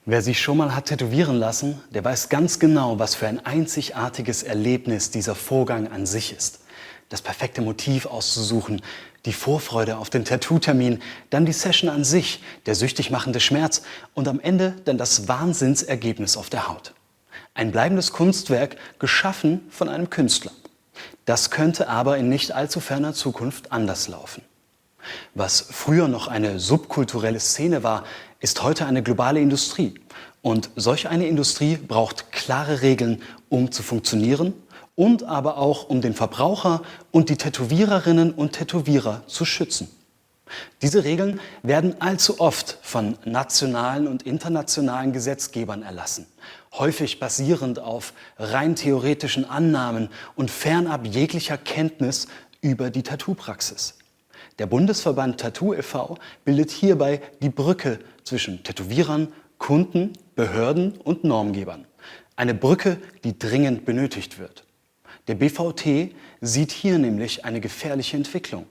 Wer sich schon mal hat tätowieren lassen, der weiß ganz genau, was für ein einzigartiges Erlebnis dieser Vorgang an sich ist. Das perfekte Motiv auszusuchen, die Vorfreude auf den Tattoo-Termin, dann die Session an sich, der süchtig machende Schmerz und am Ende dann das Wahnsinnsergebnis auf der Haut. Ein bleibendes Kunstwerk, geschaffen von einem Künstler. Das könnte aber in nicht allzu ferner Zukunft anders laufen. Was früher noch eine subkulturelle Szene war, ist heute eine globale Industrie. Und solch eine Industrie braucht klare Regeln, um zu funktionieren und aber auch, um den Verbraucher und die Tätowiererinnen und Tätowierer zu schützen. Diese Regeln werden allzu oft von nationalen und internationalen Gesetzgebern erlassen, häufig basierend auf rein theoretischen Annahmen und fernab jeglicher Kenntnis über die Tattoo-Praxis. Der Bundesverband Tattoo e.V. bildet hierbei die Brücke zwischen Tätowierern, Kunden, Behörden und Normgebern. Eine Brücke, die dringend benötigt wird. Der BVT sieht hier nämlich eine gefährliche Entwicklung.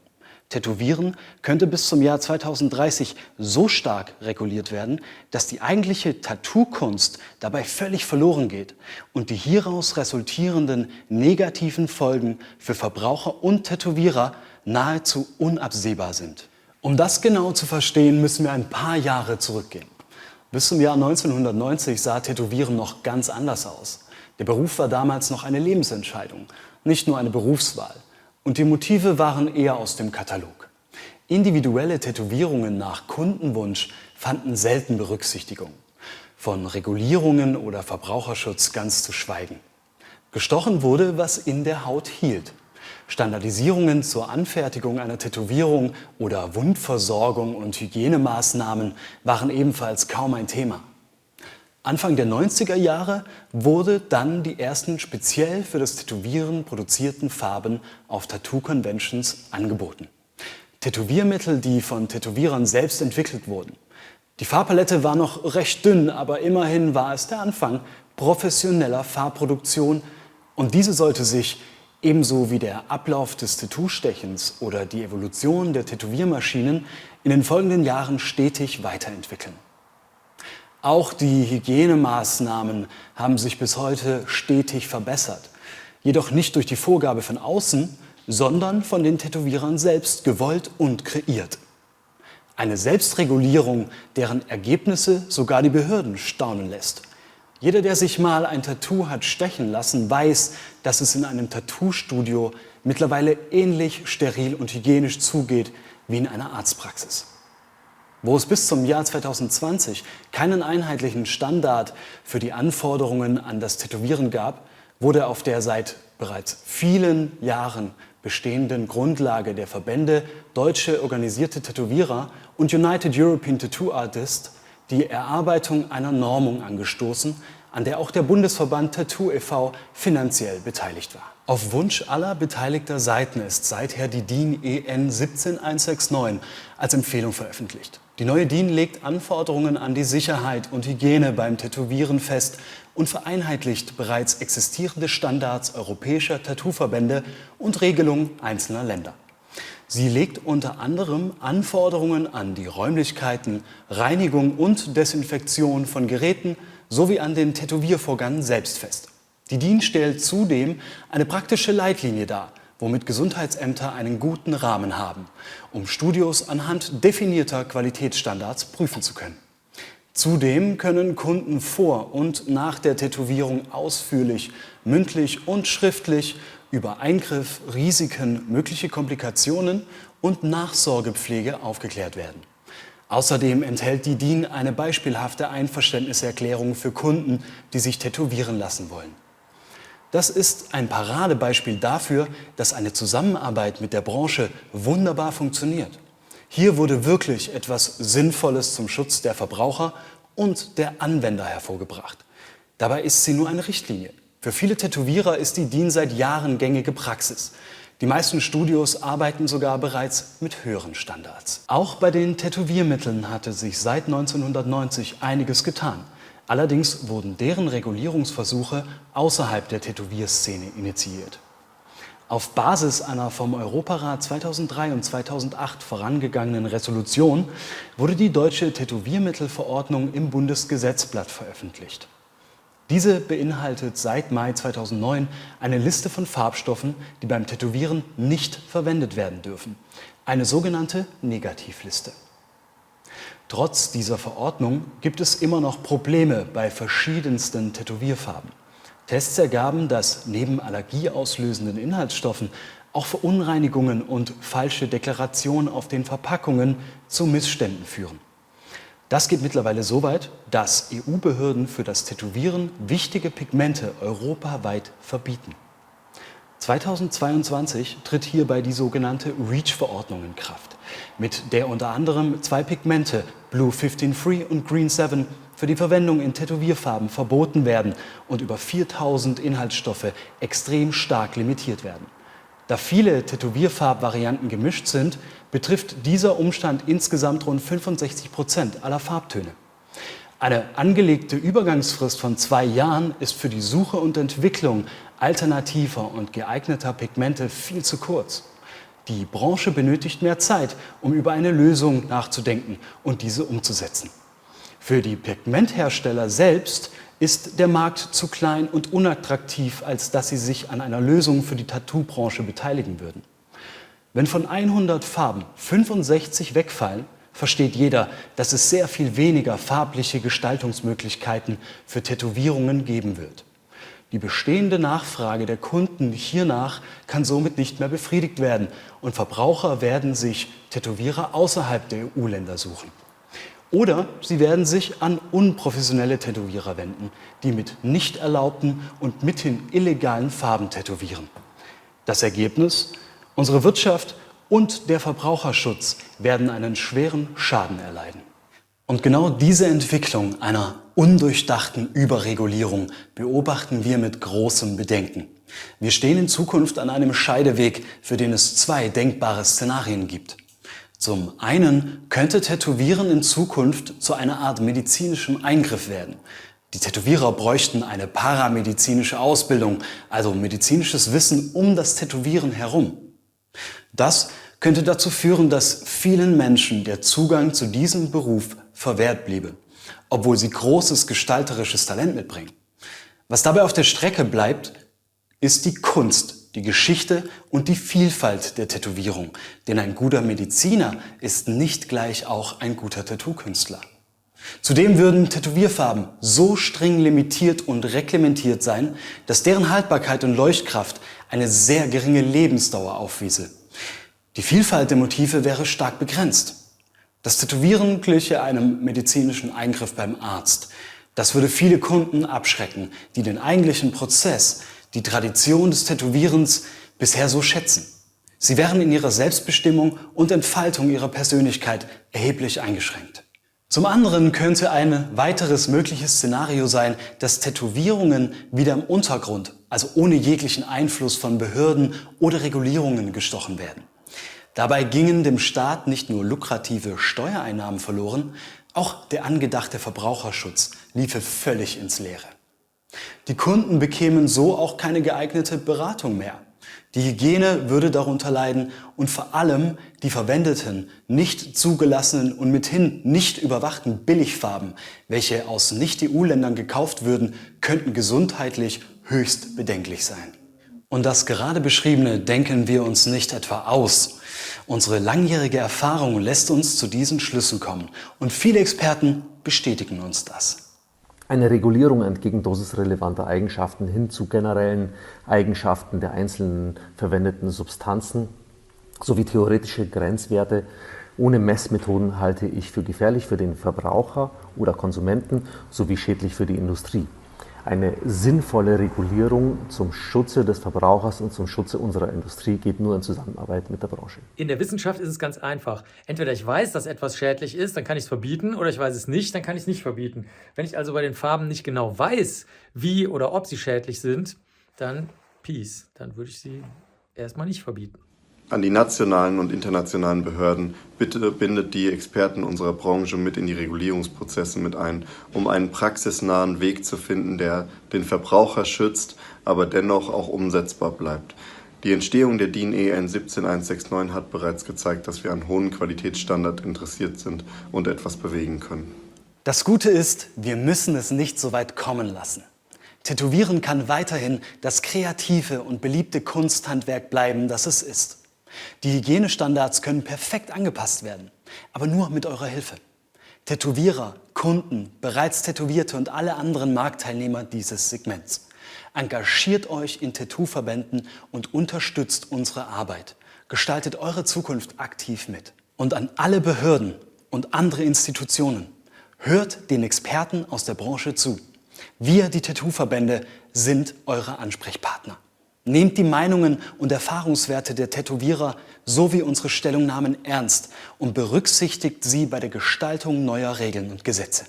Tätowieren könnte bis zum Jahr 2030 so stark reguliert werden, dass die eigentliche Tattoo-Kunst dabei völlig verloren geht und die hieraus resultierenden negativen Folgen für Verbraucher und Tätowierer nahezu unabsehbar sind. Um das genau zu verstehen, müssen wir ein paar Jahre zurückgehen. Bis zum Jahr 1990 sah Tätowieren noch ganz anders aus. Der Beruf war damals noch eine Lebensentscheidung, nicht nur eine Berufswahl. Und die Motive waren eher aus dem Katalog. Individuelle Tätowierungen nach Kundenwunsch fanden selten Berücksichtigung. Von Regulierungen oder Verbraucherschutz ganz zu schweigen. Gestochen wurde, was in der Haut hielt. Standardisierungen zur Anfertigung einer Tätowierung oder Wundversorgung und Hygienemaßnahmen waren ebenfalls kaum ein Thema. Anfang der 90er Jahre wurde dann die ersten speziell für das Tätowieren produzierten Farben auf Tattoo-Conventions angeboten. Tätowiermittel, die von Tätowierern selbst entwickelt wurden. Die Farbpalette war noch recht dünn, aber immerhin war es der Anfang professioneller Farbproduktion und diese sollte sich ebenso wie der Ablauf des Tattoo-Stechens oder die Evolution der Tätowiermaschinen in den folgenden Jahren stetig weiterentwickeln. Auch die Hygienemaßnahmen haben sich bis heute stetig verbessert. Jedoch nicht durch die Vorgabe von außen, sondern von den Tätowierern selbst gewollt und kreiert. Eine Selbstregulierung, deren Ergebnisse sogar die Behörden staunen lässt. Jeder, der sich mal ein Tattoo hat stechen lassen, weiß, dass es in einem Tattoo-Studio mittlerweile ähnlich steril und hygienisch zugeht wie in einer Arztpraxis. Wo es bis zum Jahr 2020 keinen einheitlichen Standard für die Anforderungen an das Tätowieren gab, wurde auf der seit bereits vielen Jahren bestehenden Grundlage der Verbände Deutsche Organisierte Tätowierer und United European Tattoo Artists die Erarbeitung einer Normung angestoßen, an der auch der Bundesverband Tattoo e.V. finanziell beteiligt war. Auf Wunsch aller beteiligter Seiten ist seither die DIN EN 17169 als Empfehlung veröffentlicht. Die neue DIN legt Anforderungen an die Sicherheit und Hygiene beim Tätowieren fest und vereinheitlicht bereits existierende Standards europäischer Tattooverbände und Regelungen einzelner Länder. Sie legt unter anderem Anforderungen an die Räumlichkeiten, Reinigung und Desinfektion von Geräten sowie an den Tätowiervorgang selbst fest. Die DIN stellt zudem eine praktische Leitlinie dar, womit Gesundheitsämter einen guten Rahmen haben, um Studios anhand definierter Qualitätsstandards prüfen zu können. Zudem können Kunden vor und nach der Tätowierung ausführlich, mündlich und schriftlich über Eingriff, Risiken, mögliche Komplikationen und Nachsorgepflege aufgeklärt werden. Außerdem enthält die DIN eine beispielhafte Einverständniserklärung für Kunden, die sich tätowieren lassen wollen. Das ist ein Paradebeispiel dafür, dass eine Zusammenarbeit mit der Branche wunderbar funktioniert. Hier wurde wirklich etwas Sinnvolles zum Schutz der Verbraucher und der Anwender hervorgebracht. Dabei ist sie nur eine Richtlinie. Für viele Tätowierer ist die DIN seit Jahren gängige Praxis. Die meisten Studios arbeiten sogar bereits mit höheren Standards. Auch bei den Tätowiermitteln hatte sich seit 1990 einiges getan. Allerdings wurden deren Regulierungsversuche außerhalb der Tätowierszene initiiert. Auf Basis einer vom Europarat 2003 und 2008 vorangegangenen Resolution wurde die deutsche Tätowiermittelverordnung im Bundesgesetzblatt veröffentlicht. Diese beinhaltet seit Mai 2009 eine Liste von Farbstoffen, die beim Tätowieren nicht verwendet werden dürfen. Eine sogenannte Negativliste. Trotz dieser Verordnung gibt es immer noch Probleme bei verschiedensten Tätowierfarben. Tests ergaben, dass neben allergieauslösenden Inhaltsstoffen auch Verunreinigungen und falsche Deklarationen auf den Verpackungen zu Missständen führen. Das geht mittlerweile so weit, dass EU-Behörden für das Tätowieren wichtige Pigmente europaweit verbieten. 2022 tritt hierbei die sogenannte REACH-Verordnung in Kraft, mit der unter anderem 2 Pigmente, Blue 15 Free und Green 7, für die Verwendung in Tätowierfarben verboten werden und über 4000 Inhaltsstoffe extrem stark limitiert werden. Da viele Tätowierfarbvarianten gemischt sind, betrifft dieser Umstand insgesamt rund 65% aller Farbtöne. Eine angelegte Übergangsfrist von 2 Jahren ist für die Suche und Entwicklung alternativer und geeigneter Pigmente viel zu kurz. Die Branche benötigt mehr Zeit, um über eine Lösung nachzudenken und diese umzusetzen. Für die Pigmenthersteller selbst ist der Markt zu klein und unattraktiv, als dass sie sich an einer Lösung für die Tattoo-Branche beteiligen würden. Wenn von 100 Farben 65 wegfallen, versteht jeder, dass es sehr viel weniger farbliche Gestaltungsmöglichkeiten für Tätowierungen geben wird. Die bestehende Nachfrage der Kunden hiernach kann somit nicht mehr befriedigt werden und Verbraucher werden sich Tätowierer außerhalb der EU-Länder suchen. Oder sie werden sich an unprofessionelle Tätowierer wenden, die mit nicht erlaubten und mithin illegalen Farben tätowieren. Das Ergebnis? Unsere Wirtschaft und der Verbraucherschutz werden einen schweren Schaden erleiden. Und genau diese Entwicklung einer undurchdachten Überregulierung beobachten wir mit großem Bedenken. Wir stehen in Zukunft an einem Scheideweg, für den es 2 denkbare Szenarien gibt. Zum einen könnte Tätowieren in Zukunft zu einer Art medizinischem Eingriff werden. Die Tätowierer bräuchten eine paramedizinische Ausbildung, also medizinisches Wissen um das Tätowieren herum. Das könnte dazu führen, dass vielen Menschen der Zugang zu diesem Beruf verwehrt bliebe, obwohl sie großes gestalterisches Talent mitbringen. Was dabei auf der Strecke bleibt, ist die Kunst, die Geschichte und die Vielfalt der Tätowierung. Denn ein guter Mediziner ist nicht gleich auch ein guter Tattoo-Künstler. Zudem würden Tätowierfarben so streng limitiert und reglementiert sein, dass deren Haltbarkeit und Leuchtkraft eine sehr geringe Lebensdauer aufwiese. Die Vielfalt der Motive wäre stark begrenzt. Das Tätowieren gliche einem medizinischen Eingriff beim Arzt. Das würde viele Kunden abschrecken, die den eigentlichen Prozess, die Tradition des Tätowierens bisher so schätzen. Sie wären in ihrer Selbstbestimmung und Entfaltung ihrer Persönlichkeit erheblich eingeschränkt. Zum anderen könnte ein weiteres mögliches Szenario sein, dass Tätowierungen wieder im Untergrund, also ohne jeglichen Einfluss von Behörden oder Regulierungen gestochen werden. Dabei gingen dem Staat nicht nur lukrative Steuereinnahmen verloren, auch der angedachte Verbraucherschutz liefe völlig ins Leere. Die Kunden bekämen so auch keine geeignete Beratung mehr. Die Hygiene würde darunter leiden und vor allem die verwendeten, nicht zugelassenen und mithin nicht überwachten Billigfarben, welche aus Nicht-EU-Ländern gekauft würden, könnten gesundheitlich höchst bedenklich sein. Und das gerade Beschriebene denken wir uns nicht etwa aus. Unsere langjährige Erfahrung lässt uns zu diesen Schlüssen kommen und viele Experten bestätigen uns das. Eine Regulierung entgegen dosisrelevanter Eigenschaften hin zu generellen Eigenschaften der einzelnen verwendeten Substanzen sowie theoretische Grenzwerte ohne Messmethoden halte ich für gefährlich für den Verbraucher oder Konsumenten sowie schädlich für die Industrie. Eine sinnvolle Regulierung zum Schutze des Verbrauchers und zum Schutze unserer Industrie geht nur in Zusammenarbeit mit der Branche. In der Wissenschaft ist es ganz einfach. Entweder ich weiß, dass etwas schädlich ist, dann kann ich es verbieten, oder ich weiß es nicht, dann kann ich es nicht verbieten. Wenn ich also bei den Farben nicht genau weiß, wie oder ob sie schädlich sind, dann Peace. Dann würde ich sie erstmal nicht verbieten. An die nationalen und internationalen Behörden, bitte bindet die Experten unserer Branche mit in die Regulierungsprozesse mit ein, um einen praxisnahen Weg zu finden, der den Verbraucher schützt, aber dennoch auch umsetzbar bleibt. Die Entstehung der DIN EN 17169 hat bereits gezeigt, dass wir an hohen Qualitätsstandard interessiert sind und etwas bewegen können. Das Gute ist, wir müssen es nicht so weit kommen lassen. Tätowieren kann weiterhin das kreative und beliebte Kunsthandwerk bleiben, das es ist. Die Hygienestandards können perfekt angepasst werden, aber nur mit eurer Hilfe. Tätowierer, Kunden, bereits Tätowierte und alle anderen Marktteilnehmer dieses Segments. Engagiert euch in Tattoo-Verbänden und unterstützt unsere Arbeit. Gestaltet eure Zukunft aktiv mit. Und an alle Behörden und andere Institutionen: Hört den Experten aus der Branche zu. Wir, die Tattoo-Verbände, sind eure Ansprechpartner. Nehmt die Meinungen und Erfahrungswerte der Tätowierer sowie unsere Stellungnahmen ernst und berücksichtigt sie bei der Gestaltung neuer Regeln und Gesetze.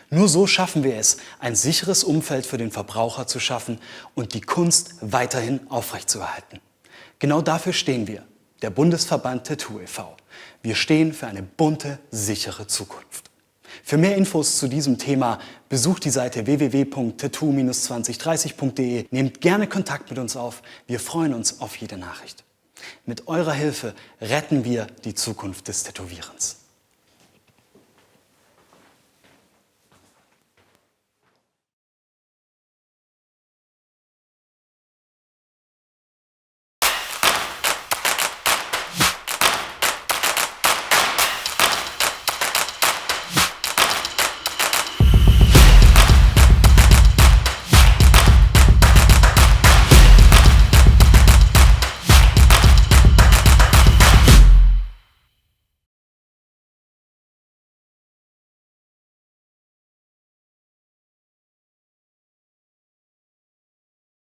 Nur so schaffen wir es, ein sicheres Umfeld für den Verbraucher zu schaffen und die Kunst weiterhin aufrechtzuerhalten. Genau dafür stehen wir, der Bundesverband Tattoo e.V. Wir stehen für eine bunte, sichere Zukunft. Für mehr Infos zu diesem Thema besucht die Seite www.tattoo-2030.de. Nehmt gerne Kontakt mit uns auf. Wir freuen uns auf jede Nachricht. Mit eurer Hilfe retten wir die Zukunft des Tätowierens.